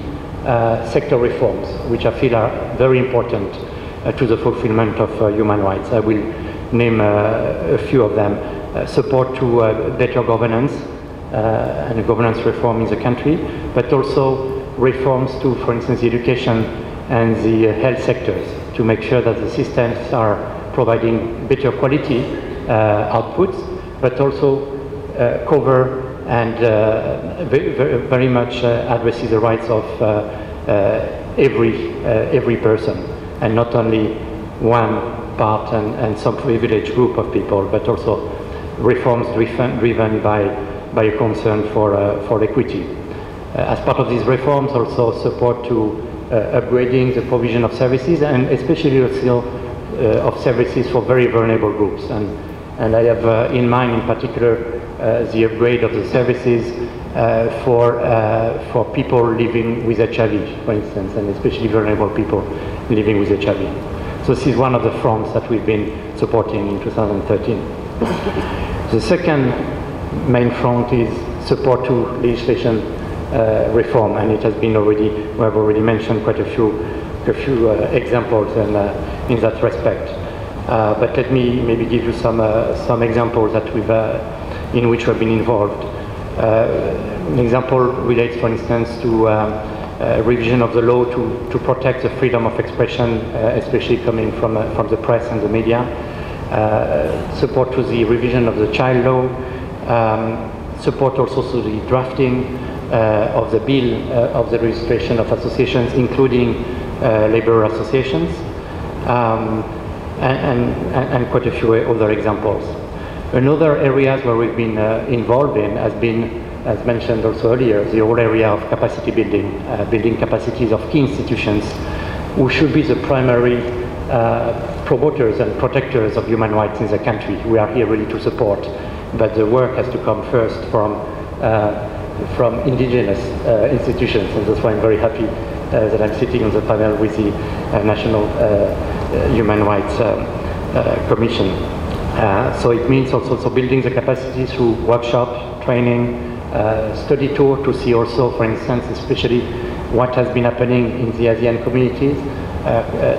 sector reforms, which I feel are very important to the fulfillment of human rights. I will name a few of them. Support to better governance and governance reform in the country, but also reforms to, for instance, the education and the health sectors, to make sure that the systems are providing better quality outputs, but also cover and very much addresses the rights of every person, and not only one part and some privileged group of people, but also reforms driven by a concern for equity. As part of these reforms, also support to upgrading the provision of services, and especially also of services for very vulnerable groups. And I have in mind in particular the upgrade of the services for people living with HIV, for instance, and especially vulnerable people living with HIV. So this is one of the fronts that we've been supporting in 2013. The second main front is support to legislation reform, and it has been already, we have already mentioned quite a few examples in that respect. But let me maybe give you some examples that in which we've been involved. An example relates, for instance, to revision of the law to protect the freedom of expression, especially coming from the press and the media. Support to the revision of the child law. Support also to the drafting of the bill of the registration of associations, including labor associations, and quite a few other examples. Another areas where we've been involved in has been, as mentioned also earlier, the whole area of capacity building, building capacities of key institutions who should be the primary promoters and protectors of human rights in the country. We are here really to support, but the work has to come first from indigenous institutions, and that's why I'm very happy that I'm sitting on the panel with the National Human Rights Commission. So it means also building the capacity through workshop, training, study tour to see also, for instance, especially what has been happening in the ASEAN communities,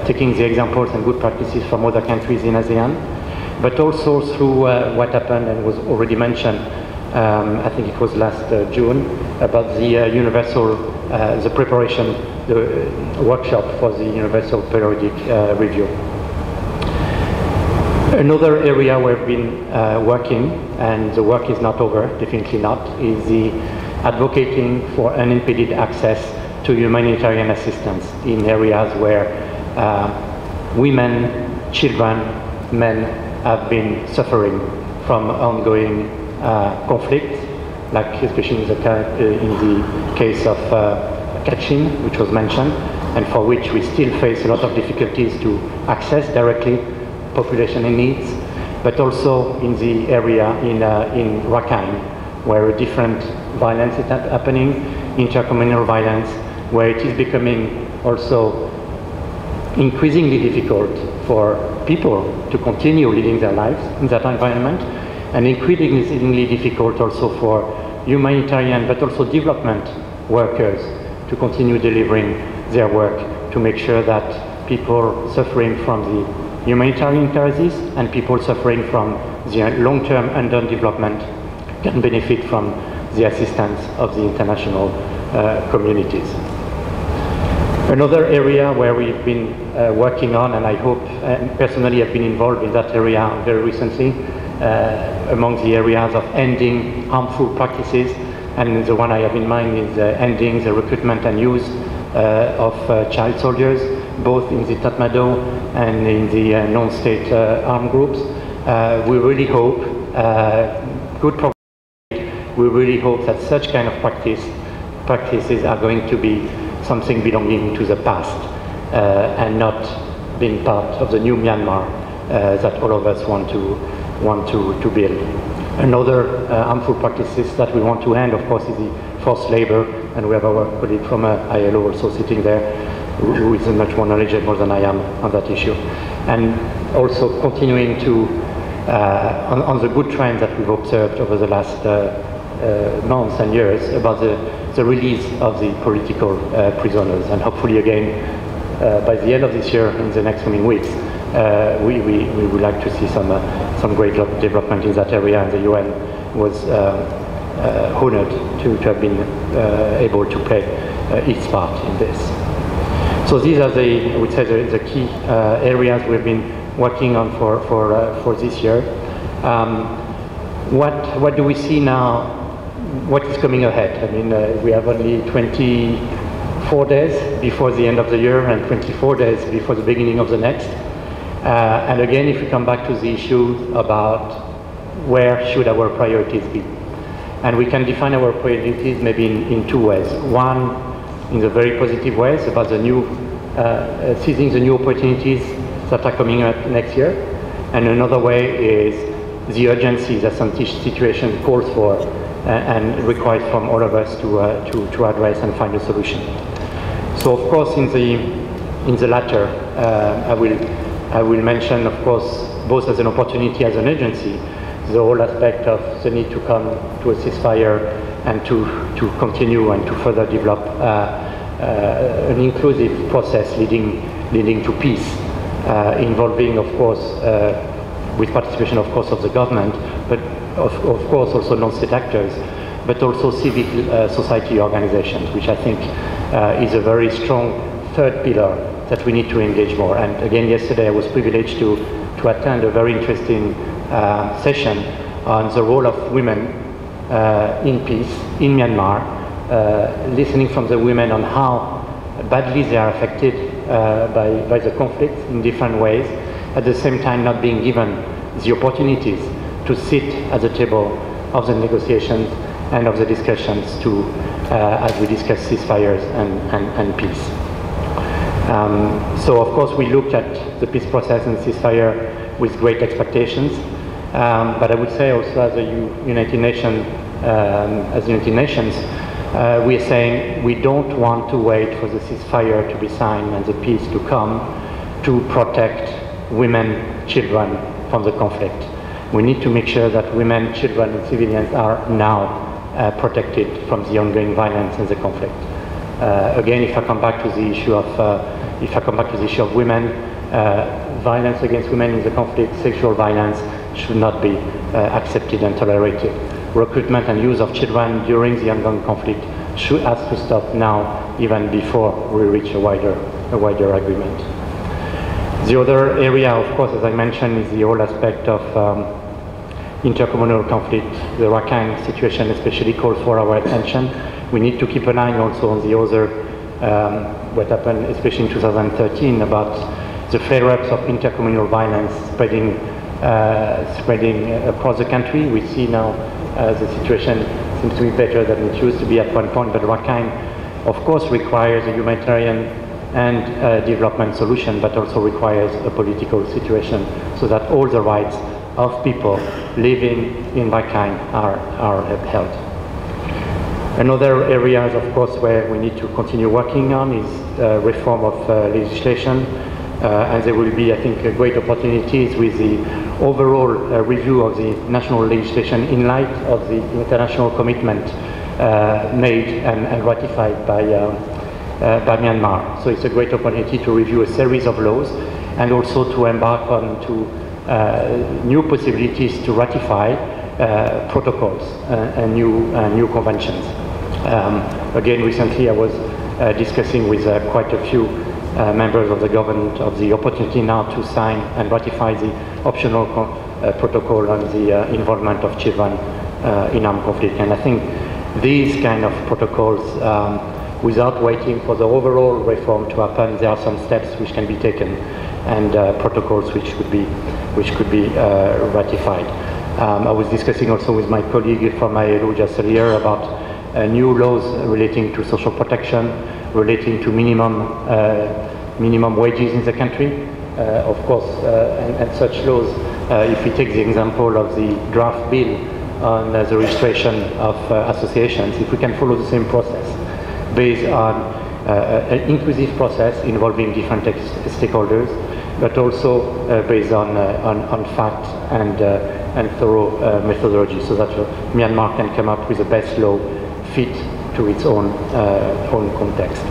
taking the examples and good practices from other countries in ASEAN, but also through what happened and was already mentioned, I think it was last June, about the the preparation, the workshop for the Universal Periodic Review. Another area we've been working, and the work is not over, definitely not, is the advocating for unimpeded access to humanitarian assistance in areas where women, children, men have been suffering from ongoing conflict, like especially in the case of Kachin, which was mentioned, and for which we still face a lot of difficulties to access directly population in needs, but also in the area in Rakhine, where a different violence is happening, intercommunal violence, where it is becoming also increasingly difficult for people to continue living their lives in that environment, and increasingly difficult also for humanitarian but also development workers to continue delivering their work, to make sure that people suffering from the humanitarian crisis and people suffering from the long-term underdevelopment can benefit from the assistance of the international communities. Another area where we've been working on, and I hope, and personally have been involved in that area very recently, among the areas of ending harmful practices, and the one I have in mind is ending the recruitment and use of child soldiers, both in the Tatmadaw and in the non-state armed groups. We really hope, we really hope that such kind of practices are going to be something belonging to the past and not being part of the new Myanmar that all of us want to build. Another harmful practices that we want to end, of course, is the forced labor, and we have our colleague from ILO also sitting there, who is much more knowledgeable than I am on that issue. And also continuing to, on the good trend that we've observed over the last months and years about the release of the political prisoners, and hopefully again by the end of this year, in the next coming weeks, we would like to see some great development in that area, and the UN was honored to have been able to play its part in this. So these are the, I would say, the key areas we've been working on for this year. What do we see now? What is coming ahead? I mean, we have only 24 days before the end of the year and 24 days before the beginning of the next. And again, if we come back to the issue about where should our priorities be, and we can define our priorities maybe in two ways. One, in the very positive ways about the new, seizing the new opportunities that are coming up next year, and another way is the urgency that some situation calls for and requires from all of us to address and find a solution. So, of course, in the latter, I will mention, of course, both as an opportunity as an agency, the whole aspect of the need to come to a ceasefire and to continue and to further develop an inclusive process leading to peace, involving, of course, with participation, of course, of the government, but of course also non-state actors, but also civil society organizations, which I think is a very strong third pillar that we need to engage more. And again, yesterday I was privileged to attend a very interesting session on the role of women in peace in Myanmar, listening from the women on how badly they are affected by the conflict in different ways, at the same time not being given the opportunities to sit at the table of the negotiations and of the discussions to, as we discuss ceasefires and peace. So of course we looked at the peace process and ceasefire with great expectations, but I would say also as a United Nations, we are saying we don't want to wait for the ceasefire to be signed and the peace to come to protect women, children from the conflict. We need to make sure that women, children and civilians are now protected from the ongoing violence and the conflict. Again, if I come back to the issue of women, violence against women in the conflict, sexual violence should not be accepted and tolerated. Recruitment and use of children during the ongoing conflict has to stop now, even before we reach a wider agreement. The other area, of course, as I mentioned, is the whole aspect of intercommunal conflict. The Rakhine situation especially calls for our attention. We need to keep an eye also on the other, what happened especially in 2013 about the flare-ups of intercommunal violence spreading across the country. We see now the situation seems to be better than it used to be at one point, but Rakhine, of course, requires a humanitarian and development solution, but also requires a political situation so that all the rights of people living in Rakhine are upheld. Another areas, of course, where we need to continue working on is reform of legislation, and there will be, I think, great opportunities with the overall review of the national legislation in light of the international commitment made and ratified by Myanmar. So it's a great opportunity to review a series of laws and also to embark on new possibilities to ratify protocols and new conventions. Again, recently I was discussing with quite a few members of the government of the opportunity now to sign and ratify the optional protocol on the involvement of children in armed conflict. And I think these kind of protocols, without waiting for the overall reform to happen, there are some steps which can be taken and protocols which could be ratified. I was discussing also with my colleague from ILO just earlier about new laws relating to social protection, relating to minimum wages in the country. Of course, and such laws, if we take the example of the draft bill on the registration of associations, if we can follow the same process based on an inclusive process involving different stakeholders, but also based on fact and thorough methodology, so that Myanmar can come up with the best law fit to its own context.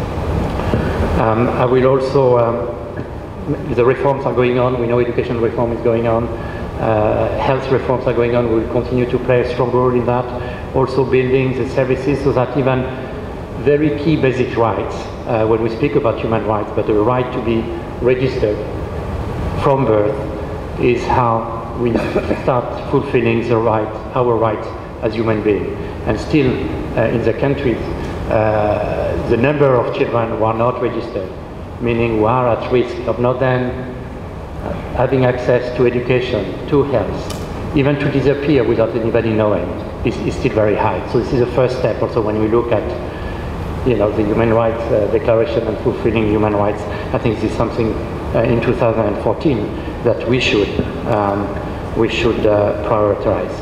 I will also, the reforms are going on. We know education reform is going on. Health reforms are going on. We will continue to play a strong role in that. Also building the services so that even very key basic rights, when we speak about human rights, but the right to be registered from birth is how we start fulfilling our rights as human beings. And still, in the countries, the number of children who are not registered, meaning who are at risk of not then having access to education, to health, even to disappear without anybody knowing, is still very high. So this is the first step also when we look at the Human Rights Declaration and fulfilling human rights. I think this is something in 2014 that we should prioritize.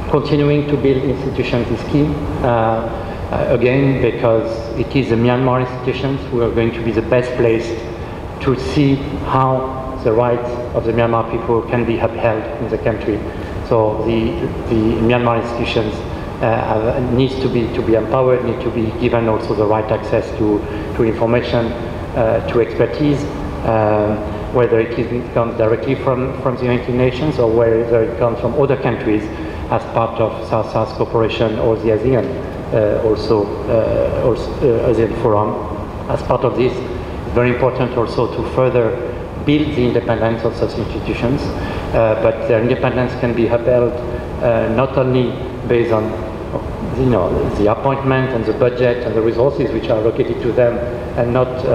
Continuing to build institutions is key, again, because it is the Myanmar institutions who are going to be the best placed to see how the rights of the Myanmar people can be upheld in the country. So the Myanmar institutions needs to be empowered, need to be given also the right access to information, to expertise, whether it comes directly from the United Nations or whether it comes from other countries as part of South-South cooperation or the ASEAN, ASEAN Forum. As part of this, it's very important also to further build the independence of such institutions, but their independence can be upheld not only based on the appointment and the budget and the resources which are allocated to them, and not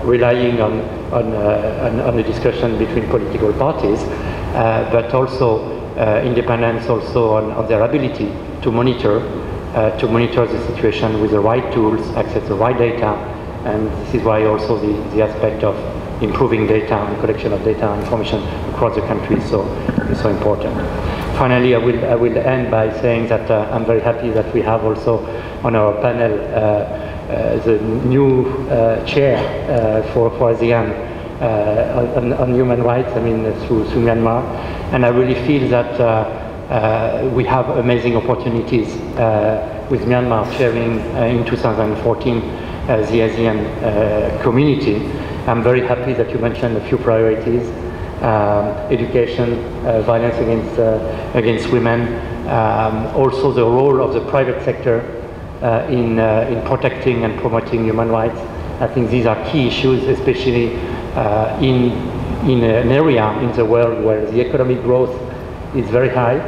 relying on a discussion between political parties, but also independence also on their ability to monitor the situation with the right tools, access the right data, and this is why also the aspect of improving data and collection of data and information across the country is so important. Finally, I will end by saying that I'm very happy that we have also on our panel the new chair for ASEAN on human rights, through Myanmar, and I really feel that we have amazing opportunities with Myanmar chairing in 2014 the ASEAN community. I'm very happy that you mentioned a few priorities: education, violence against women, also the role of the private sector in protecting and promoting human rights. I think these are key issues, especially in an area in the world where the economic growth is very high,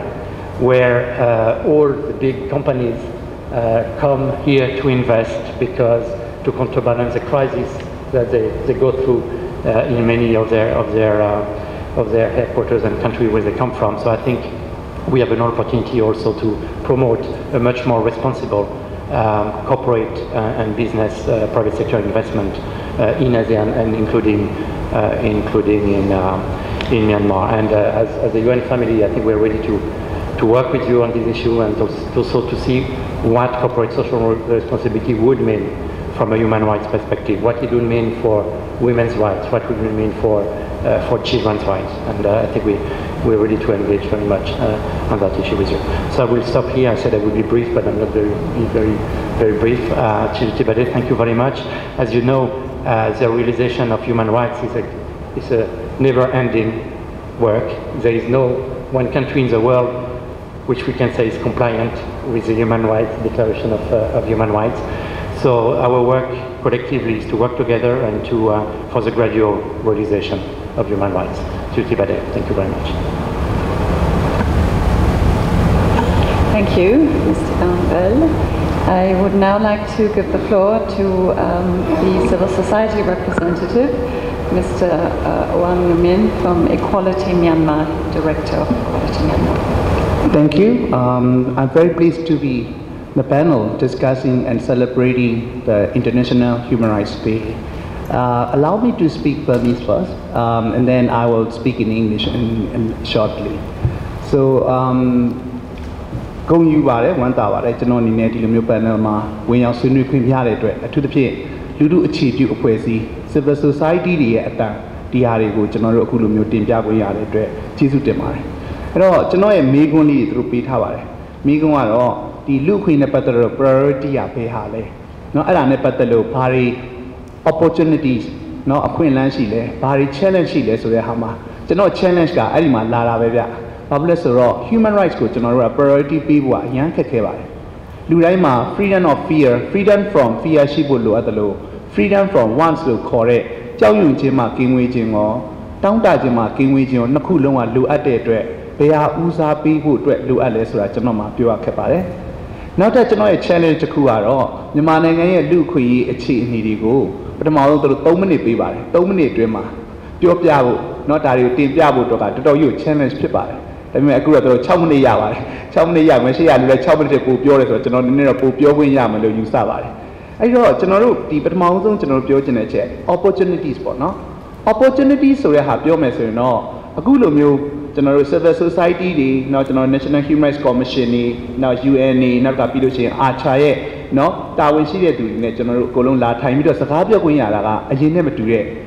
where all the big companies come here to invest because to counterbalance the crisis that they go through in many of their headquarters and country where they come from. So I think we have an opportunity also to promote a much more responsible corporate and business private sector investment in ASEAN, and including including in Myanmar. And as a UN family, I think we're ready to work with you on this issue and also to see what corporate social responsibility would mean from a human rights perspective, what it would mean for women's rights, what it would mean for children's rights. And I think we're ready to engage very much on that issue with you. So I will stop here. I said I would be brief, but I'm not very brief. Chilti Bade, thank you very much. As you know, the realization of human rights is a never-ending work. There is no one country in the world which we can say is compliant with the Human Rights Declaration of Human Rights. So our work collectively is to work together and for the gradual realization of human rights. Chilti Bade, thank you very much. Thank you, Mr. Gambel. I would now like to give the floor to the civil society representative, Mr. Wang Min from Equality Myanmar, Director of Equality Myanmar. Thank you. I'm very pleased to be in the panel discussing and celebrating the International Human Rights Day. Allow me to speak Burmese first, and then I will speak in English shortly. So, going you are one tower, I don't know in the panel, when you're soon you can hear to the pay, you do achieve you poesy, civil society, the Arigo, General Kulum, Tim Jago Yard, Chisu Demar. General Megoni through Pete Hawaii. Megon, the look in a better priority a pay hale. No, I don't know, party opportunities, no, a queen lanchile, party challenge chile, so the hammer. General challenge ga, Alima Lara Vega. Publish raw human rights go general priority people, young Kakeva. Luraima, freedom of fear, freedom from fear shibulu at the low, freedom from one's low correct, Chow Yun Jima, King Waging or, Town Dajima, King Waging or Nakulonga, Lu at the they are Usa people, Lu Alice, Rajanoma, Pua Capare. Now that you know a challenge to Kuaro, the man and Lu Kui, a cheat needy go, but the model to dominate people, dominate dreamer. Pure Piabo, not that you think Piabo to do you challenge people. I mean, I grew up with Chomney Yawa, Chomney Yam, and she had a Chomney Pure, so not near Pure Yam and you Savai. I wrote General Deep at Mountain, General Pure Genetic, opportunities for no opportunities, so we have your message no. A good General Civil Society, now General National Human Rights Commission, now UN, now Capidoche, Archae, no, Tawin City doing General Colon La Time, it was a Fabio Guiara, a never do it.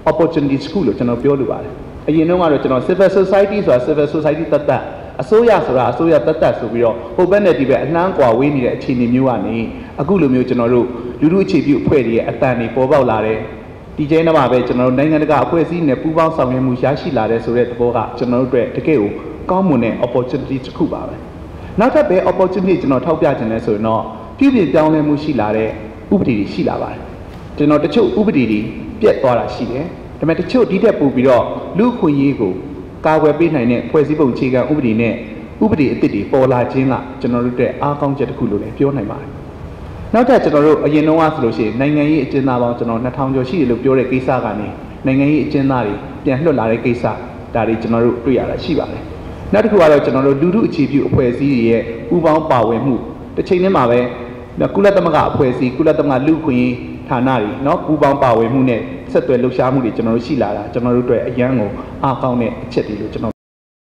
Opportunity school, General Pure. You know, our civil societies or civil society that a soya, so we are open at the Nanqua, we need a chini muani, a good general, you do achieve you pretty at Tani, Povalare, DJ Navabe, General Nanga, Poesi, Nepuba, Sam Mushashi Lare, so that Boga, General Dread, Takeo, common opportunity to Cuba. Not a bad opportunity to not talk that or no, people down in Mushilare, Ubidi Shilava. General the Cho Ubidi, Piet Bora Shile. The matter two detail will be all. Look who you go. Kawa be nine, Possible Chiga, Ubidi, Titi, Bola Jina, General De, Arcon Jet Kulu, Pure Nama. Now that General, you know, as Lucy, Nangai General, Natan Yoshi, Pure Kisagani, Nangai Genari, Piano Lare Kisa, Dari General Priya Shiva. Not who are General Dudu achieve you poesy, Ubang Power move. The chain Mave, the Kulatamaga poesy, Kulatama Luqui, Tanari, not Ubang Power Mune. Set to look Shamu, General Shila, General Yango, Arcone, Chetty, General